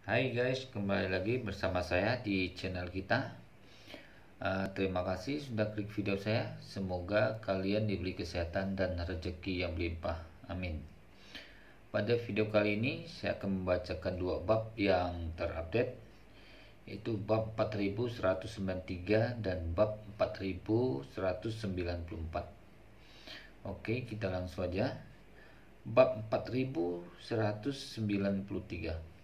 Hai guys, kembali lagi bersama saya di channel kita. Terima kasih sudah klik video saya. Semoga kalian diberi kesehatan dan rezeki yang berlimpah. Amin. Pada video kali ini saya akan membacakan dua bab yang terupdate, yaitu bab 4193 dan bab 4194. Oke, kita langsung aja. Bab 4193.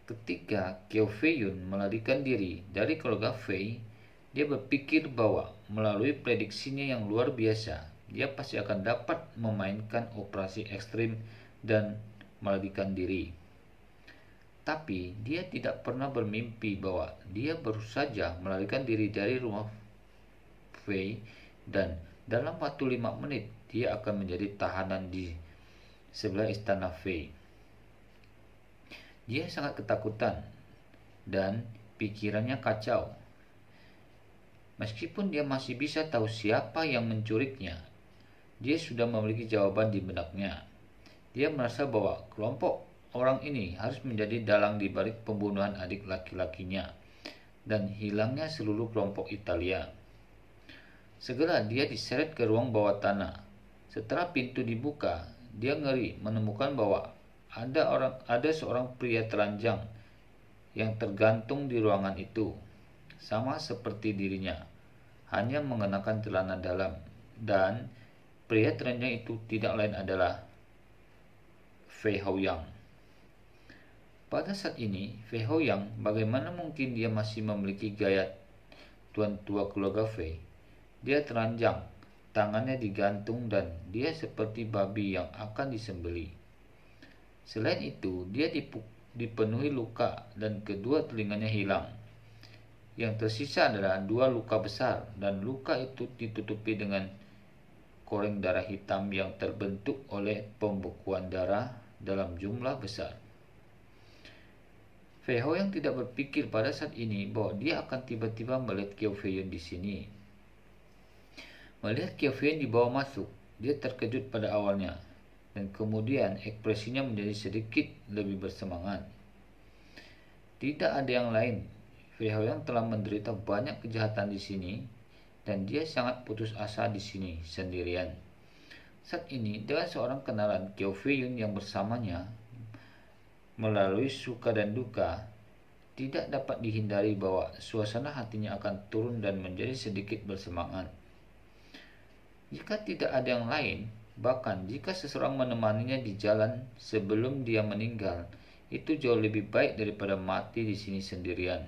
Ketika Kyo Fei-yun melarikan diri dari keluarga Fei, dia berpikir bahwa melalui prediksinya yang luar biasa, dia pasti akan dapat memainkan operasi ekstrim dan melarikan diri. Tapi dia tidak pernah bermimpi bahwa dia baru saja melarikan diri dari rumah Fei dan dalam waktu 5 menit dia akan menjadi tahanan di sebelah istana Fei. Dia sangat ketakutan dan pikirannya kacau. Meskipun dia masih bisa tahu siapa yang menculiknya, dia sudah memiliki jawaban di benaknya. Dia merasa bahwa kelompok orang ini harus menjadi dalang di balik pembunuhan adik laki-lakinya dan hilangnya seluruh kelompok Italia. Segera dia diseret ke ruang bawah tanah. Setelah pintu dibuka, dia ngeri menemukan bahwa ada seorang pria telanjang yang tergantung di ruangan itu, sama seperti dirinya, hanya mengenakan celana dalam, dan pria telanjang itu tidak lain adalah Fei Haoyang. Pada saat ini, Fei Haoyang, bagaimana mungkin dia masih memiliki gaya tuan tua keluarga Fei? Dia telanjang, tangannya digantung, dan dia seperti babi yang akan disembelih. Selain itu, dia dipenuhi luka dan kedua telinganya hilang. Yang tersisa adalah 2 luka besar, dan luka itu ditutupi dengan koreng darah hitam yang terbentuk oleh pembekuan darah dalam jumlah besar. Fei Haoyang tidak berpikir pada saat ini bahwa dia akan tiba-tiba melihat Kyo Fei-yun di sini. Melihat Kyo Fei-yun dibawa masuk, dia terkejut pada awalnya, dan kemudian ekspresinya menjadi sedikit lebih bersemangat. Tidak ada yang lain. Fei Haoyang telah menderita banyak kejahatan di sini, dan dia sangat putus asa di sini sendirian. Saat ini, dengan seorang kenalan Kyo Fei-yun yang bersamanya, melalui suka dan duka, tidak dapat dihindari bahwa suasana hatinya akan turun dan menjadi sedikit bersemangat. Jika tidak ada yang lain, bahkan jika seseorang menemaninya di jalan sebelum dia meninggal, itu jauh lebih baik daripada mati di sini sendirian.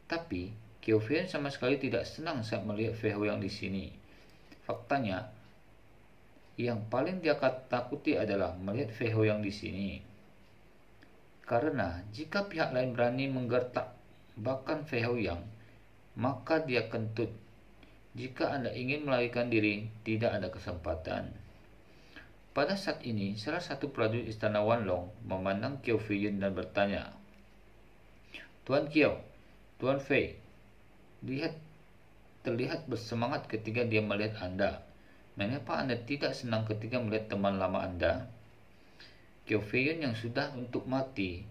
Tapi Kyo Fei-yun sama sekali tidak senang saat melihat Fei Haoyang di sini. Faktanya, yang paling dia takuti adalah melihat Fei Haoyang di sini. Karena jika pihak lain berani menggertak bahkan Fei Haoyang, maka dia kentut. Jika Anda ingin melarikan diri, tidak ada kesempatan. Pada saat ini, salah satu prajurit istana Wanlong memandang Kyo Fei-yun dan bertanya, "Tuan Kyo, Tuan Fei, terlihat bersemangat ketika dia melihat Anda. Mengapa Anda tidak senang ketika melihat teman lama Anda?" Kyo Fei-yun yang sudah untuk mati,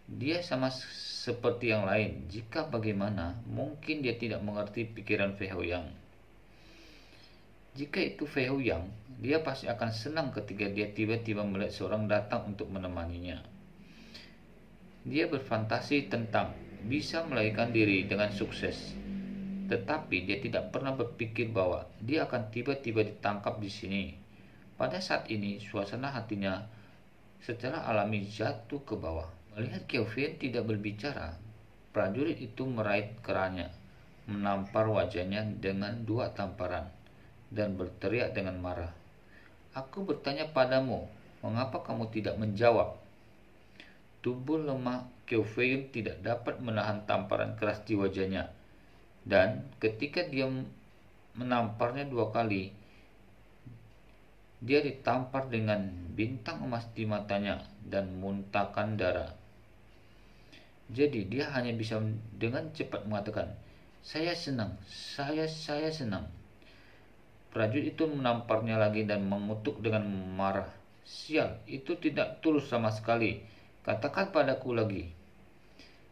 dia sama seperti yang lain. Jika bagaimana, mungkin dia tidak mengerti pikiran Fei Haoyang. Jika itu Fei Haoyang, dia pasti akan senang ketika dia tiba-tiba melihat seorang datang untuk menemaninya. Dia berfantasi tentang bisa melarikan diri dengan sukses, tetapi dia tidak pernah berpikir bahwa dia akan tiba-tiba ditangkap di sini. Pada saat ini, suasana hatinya secara alami jatuh ke bawah. Melihat Kyo Fei-yun tidak berbicara, prajurit itu meraih kerahnya, menampar wajahnya dengan 2 tamparan, dan berteriak dengan marah, "Aku bertanya padamu, mengapa kamu tidak menjawab?" Tubuh lemah Kyo Fei-yun tidak dapat menahan tamparan keras di wajahnya, dan ketika dia menamparnya 2 kali, dia ditampar dengan bintang emas di matanya dan muntahkan darah. Jadi dia hanya bisa dengan cepat mengatakan, saya senang. Prajurit itu menamparnya lagi dan mengutuk dengan marah. Sial, itu tidak tulus sama sekali. Katakan padaku lagi.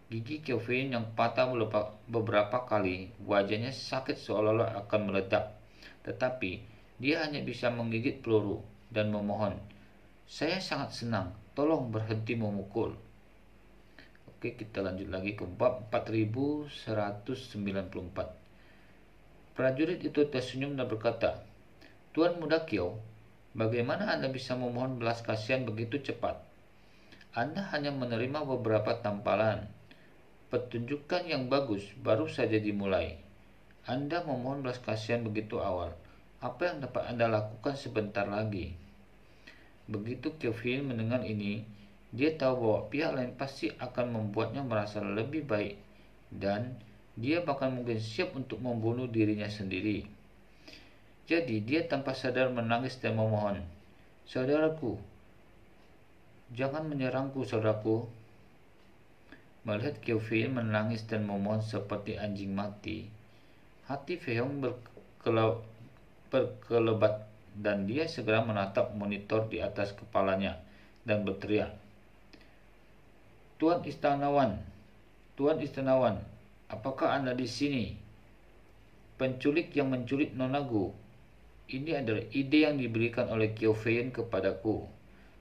Gigi Qiu Feiyun yang patah beberapa kali, wajahnya sakit seolah-olah akan meledak. Tetapi dia hanya bisa menggigit peluru dan memohon, "Saya sangat senang, tolong berhenti memukul." Oke, kita lanjut lagi ke bab 4194. Prajurit itu tersenyum dan berkata, "Tuan Muda Qiu, bagaimana Anda bisa memohon belas kasihan begitu cepat? Anda hanya menerima beberapa tampalan. Pertunjukan yang bagus baru saja dimulai. Anda memohon belas kasihan begitu awal. Apa yang dapat Anda lakukan sebentar lagi?" Begitu Qiu Feiyun mendengar ini, dia tahu bahwa pihak lain pasti akan membuatnya merasa lebih baik dan dia bahkan mungkin siap untuk membunuh dirinya sendiri. Jadi dia tanpa sadar menangis dan memohon, "Saudaraku, jangan menyerangku, saudaraku." Melihat Qiu Feiyun menangis dan memohon seperti anjing mati, hati Fei Hong berkelebat dan dia segera menatap monitor di atas kepalanya dan berteriak, Tuan Istanawan, apakah Anda di sini? Penculik yang menculik Nonagu. Ini adalah ide yang diberikan oleh Qiu Feiyun kepadaku.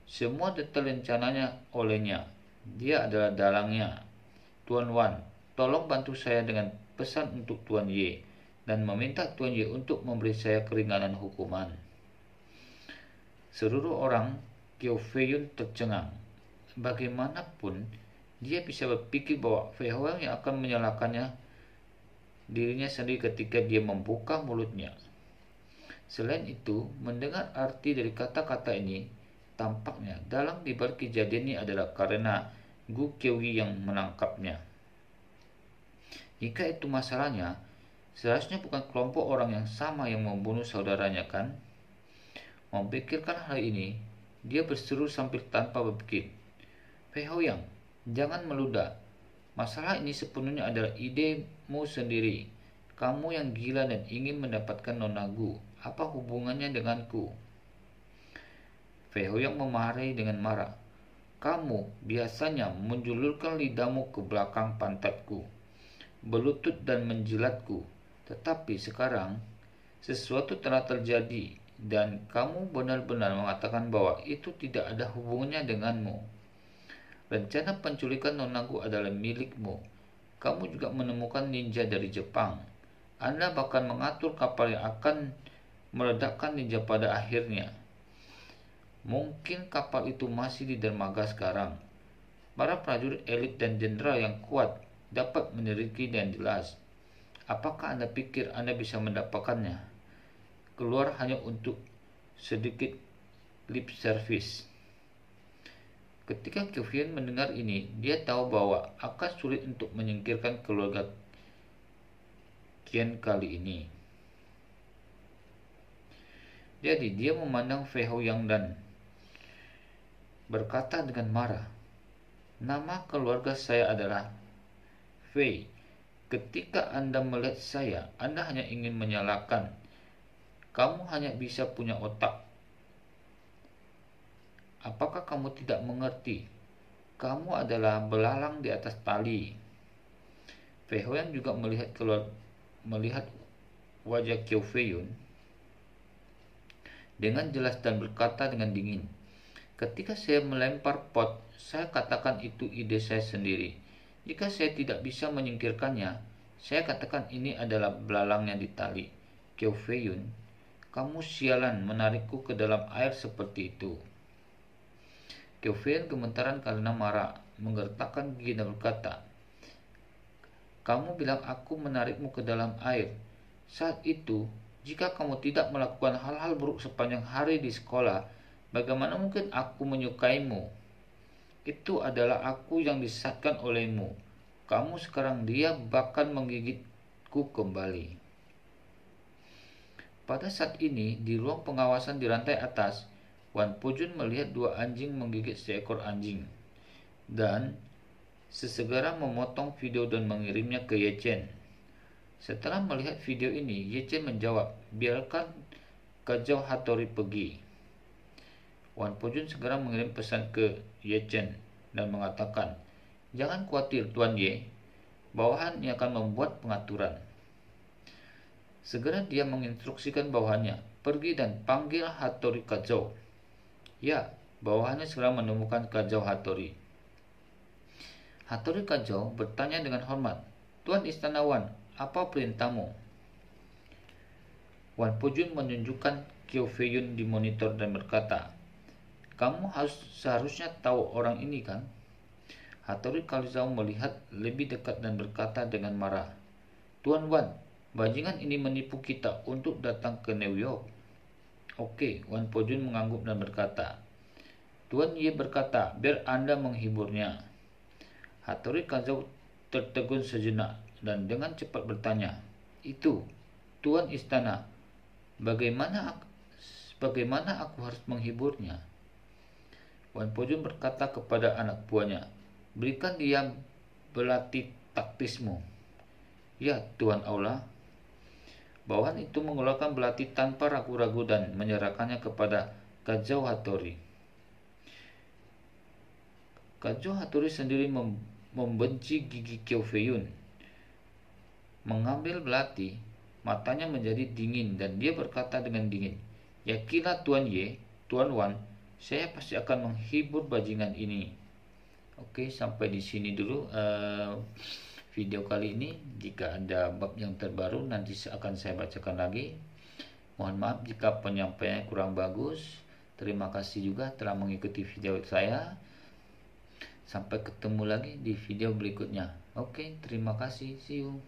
Semua detail rencananya olehnya. Dia adalah dalangnya. Tuan Wan, tolong bantu saya dengan pesan untuk Tuan Ye dan meminta Tuan Ye untuk memberi saya keringanan hukuman. Seluruh orang Qiu Feiyun tercengang. Bagaimanapun dia bisa berpikir bahwa Fei Hong yang akan menyalahkannya dirinya sendiri ketika dia membuka mulutnya. Selain itu, mendengar arti dari kata-kata ini, tampaknya dalang dibalik kejadian ini adalah karena Gu Qiuyi yang menangkapnya. Jika itu masalahnya, seharusnya bukan kelompok orang yang sama yang membunuh saudaranya, kan? Memikirkan hal ini, dia berseru sambil tanpa berpikir, "Fei Hong, jangan meludah. Masalah ini sepenuhnya adalah idemu sendiri. Kamu yang gila dan ingin mendapatkan Nonagu. Apa hubungannya denganku?" Fei Hong memarahi dengan marah. "Kamu biasanya menjulurkan lidahmu ke belakang pantatku, berlutut dan menjilatku. Tetapi sekarang, sesuatu telah terjadi dan kamu benar-benar mengatakan bahwa itu tidak ada hubungannya denganmu. Rencana penculikan Nonagu adalah milikmu. Kamu juga menemukan ninja dari Jepang. Anda bahkan mengatur kapal yang akan meledakkan ninja pada akhirnya. Mungkin kapal itu masih di dermaga sekarang. Para prajurit elit dan jenderal yang kuat dapat menyelidiki dengan jelas. Apakah Anda pikir Anda bisa mendapatkannya? Keluar hanya untuk sedikit lip service." Ketika Qiu Feiyun mendengar ini, dia tahu bahwa akan sulit untuk menyingkirkan keluarga Qian kali ini. Jadi dia memandang Fei Hong dan berkata dengan marah, "Nama keluarga saya adalah Fei. Ketika Anda melihat saya, Anda hanya ingin menyalahkan. Kamu hanya bisa punya otak. Apakah kamu tidak mengerti? Kamu adalah belalang di atas tali." Fei Hong juga melihat wajah Qiu Feiyun dengan jelas dan berkata dengan dingin, "Ketika saya melempar pot, saya katakan itu ide saya sendiri. Jika saya tidak bisa menyingkirkannya, saya katakan ini adalah belalangnya di tali. Qiu Feiyun, kamu sialan menarikku ke dalam air seperti itu." Qiu Feiyun gemetaran karena marah, menggertakkan gigi dan berkata, "Kamu bilang aku menarikmu ke dalam air. Saat itu, jika kamu tidak melakukan hal-hal buruk sepanjang hari di sekolah, bagaimana mungkin aku menyukaimu? Itu adalah aku yang disesatkan olehmu. Kamu sekarang dia bahkan menggigitku kembali." Pada saat ini, di ruang pengawasan di lantai atas, Wan Pujun melihat dua anjing menggigit seekor anjing dan sesegera memotong video dan mengirimnya ke Ye Chen. Setelah melihat video ini, Ye Chen menjawab, "Biarkan Kajau Hattori pergi." Wan Pujun segera mengirim pesan ke Ye Chen, dan mengatakan, "Jangan khawatir Tuan Y, bawahannya akan membuat pengaturan." Segera dia menginstruksikan bawahannya, "Pergi dan panggil Hattori Kazou." Ya, bawahannya segera menemukan Kazou Hattori. Hattori Kazou bertanya dengan hormat, "Tuan Istana Wan, apa perintahmu?" Wan Pujun menunjukkan Qiu Feiyun di monitor dan berkata, "Kamu seharusnya tahu orang ini kan?" Hattori Kazou melihat lebih dekat dan berkata dengan marah, "Tuan Wan, bajingan ini menipu kita untuk datang ke New York." "Oke," Wan Pujun mengangguk dan berkata. Tuan Ye berkata, "Biar Anda menghiburnya." Hattori Kazou tertegun sejenak dan dengan cepat bertanya, "Itu, Tuan Istana, bagaimana aku harus menghiburnya?" Wan Pujun berkata kepada anak buahnya, "Berikan dia belati taktismu." "Ya, Tuan Aula." Bawahan itu mengeluarkan belati tanpa ragu-ragu dan menyerahkannya kepada Kazou Hattori. Kazou Hattori sendiri membenci gigi Qiu Feiyun. Mengambil belati, matanya menjadi dingin dan dia berkata dengan dingin, "Yakinlah Tuan Ye, Tuan Wan, saya pasti akan menghibur bajingan ini." Oke, sampai di sini dulu video kali ini. Jika ada bab yang terbaru nanti akan saya bacakan lagi. Mohon maaf jika penyampaiannya kurang bagus. Terima kasih juga telah mengikuti video saya. Sampai ketemu lagi di video berikutnya. Oke, terima kasih. See you.